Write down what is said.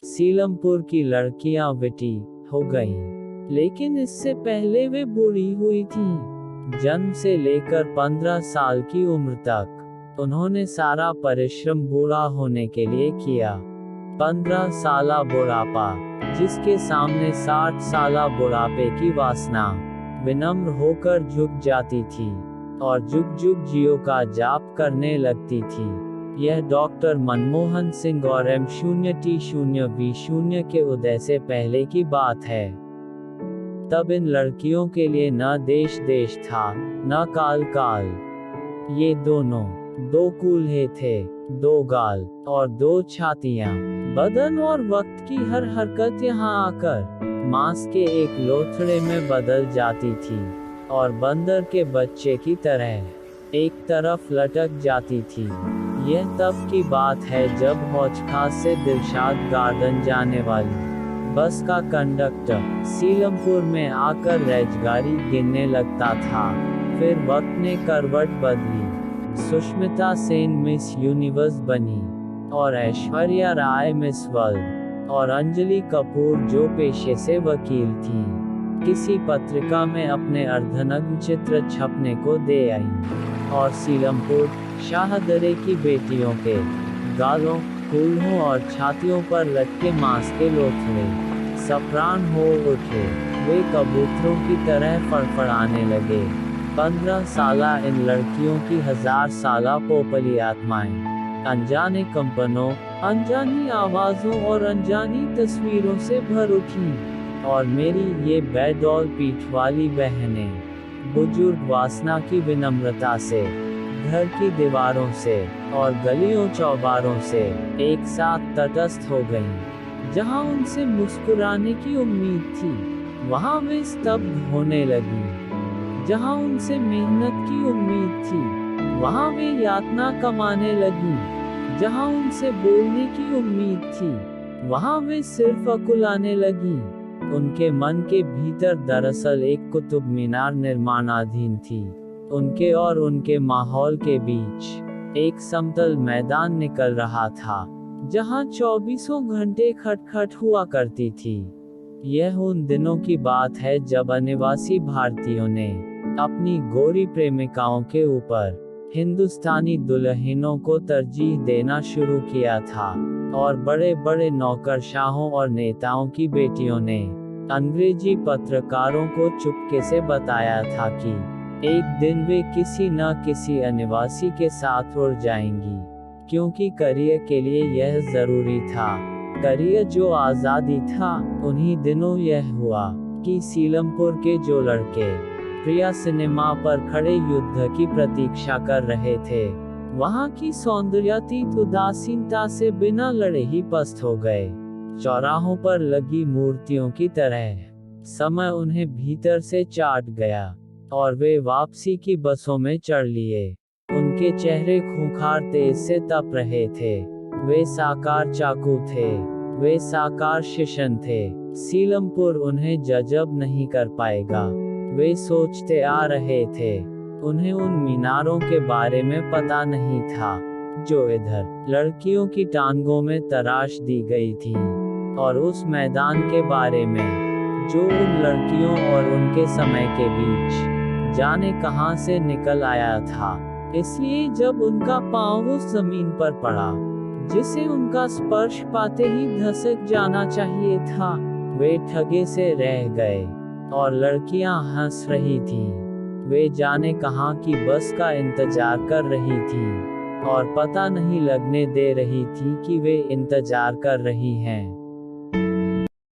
सीलमपुर की लड़कियां बेटी हो गईं, लेकिन इससे पहले वे बूढ़ी हुई थीं। जन्म से लेकर 15 साल की उम्र तक उन्होंने सारा परिश्रम बूढ़ा होने के लिए किया। 15 साला बुढ़ापा, जिसके सामने 60 साला बुढ़ापे की वासना विनम्र होकर झुक जाती थी और जुग जुग जियो का जाप करने लगती थी। यह डॉक्टर मनमोहन सिंह और M0T0V0 के उदय से पहले की बात है। तब इन लड़कियों के लिए न देश देश था, न काल काल। ये दोनों दो कूल्हे थे, दो गाल और दो छातियां। बदन और वक्त की हर हरकत यहाँ आकर मांस के एक लोथड़े में बदल जाती थी और बंदर के बच्चे की तरह एक तरफ लटक जाती थी। यह तब की बात है जब हौज-खास से दिलशाद गार्डन जाने वाली बस का कंडक्टर सीलमपुर में आकर रेलगाड़ी गिनने लगता था। फिर वक्त ने करवट बदली। सुष्मिता सेन मिस यूनिवर्स बनी और ऐश्वर्या राय मिस वर्ल्ड, और अंजलि कपूर जो पेशे से वकील थी, किसी पत्रिका में अपने अर्धनग्न चित्र छपने को दे आईं। और सीलमपुर शाहदरे की बेटियों के गालों, कूल्हों और छातियों पर लटके मांस के लोथड़े सप्राण हो उठे। वे कबूतरों की तरह फड़फड़ाने लगे। 15 साला इन लड़कियों की 1000 साला पोपली आत्माएं अनजाने कंपनों, अनजानी आवाजों और अनजानी तस्वीरों से भर उठी। और मेरी ये बेडौल पीठ वाली बहनें बुजुर्ग वासना की विनम्रता से, घर की दीवारों से और गलियों चौबारों से एक साथ तटस्थ हो गईं। जहां उनसे मुस्कुराने की उम्मीद थी, वहां वे स्तब्ध होने लगीं। जहां उनसे मेहनत की उम्मीद थी, वहां वे यातना कमाने लगीं। जहां उनसे बोलने की उम्मीद थी, वहां वे सिर्फ अकुलाने लगीं। उनके मन के भीतर दरअसल एक कुतुब मीनार निर्माणाधीन थी। उनके और उनके माहौल के बीच एक समतल मैदान निकल रहा था, जहां 24 घंटे खटखट हुआ करती थी। यह उन दिनों की बात है जब अनिवासी भारतीयों ने अपनी गोरी प्रेमिकाओं के ऊपर हिंदुस्तानी दुल्हनों को तरजीह देना शुरू किया था, और बड़े बड़े नौकरशाहों और नेताओं की बेटियों ने अंग्रेजी पत्रकारों को चुपके से बताया था कि एक दिन वे किसी न किसी अनिवासी के साथ उड़ जाएंगी, क्योंकि करियर के लिए यह जरूरी था। करियर जो आज़ादी था। उन्हीं दिनों यह हुआ कि सीलमपुर के जो लड़के प्रिया सिनेमा पर खड़े युद्ध की प्रतीक्षा कर रहे थे, वहां की सौंदर्यातीत उदासीनता से बिना लड़े ही पस्त हो गए। चौराहों पर लगी मूर्तियों की तरह समय उन्हें भीतर से चाट गया और वे वापसी की बसों में चढ़ लिए। उनके चेहरे खूंखार तेज से तप रहे थे। वे साकार चाकू थे, वे साकार शिशन थे। सीलमपुर उन्हें जज़ब नहीं कर पाएगा, वे सोचते आ रहे थे। उन्हें उन मीनारों के बारे में पता नहीं था जो इधर लड़कियों की टांगों में तराश दी गई थी, और उस मैदान के बारे में जो उन लड़कियों और उनके समय के बीच जाने कहां से निकल आया था। इसलिए जब उनका पांव उस जमीन पर पड़ा जिसे उनका स्पर्श पाते ही धसक जाना चाहिए था, वे ठगे से रह गए। और लड़कियां हंस रही थीं। वे जाने कहां की बस का इंतजार कर रही थीं और पता नहीं लगने दे रही थी कि वे इंतजार कर रही हैं।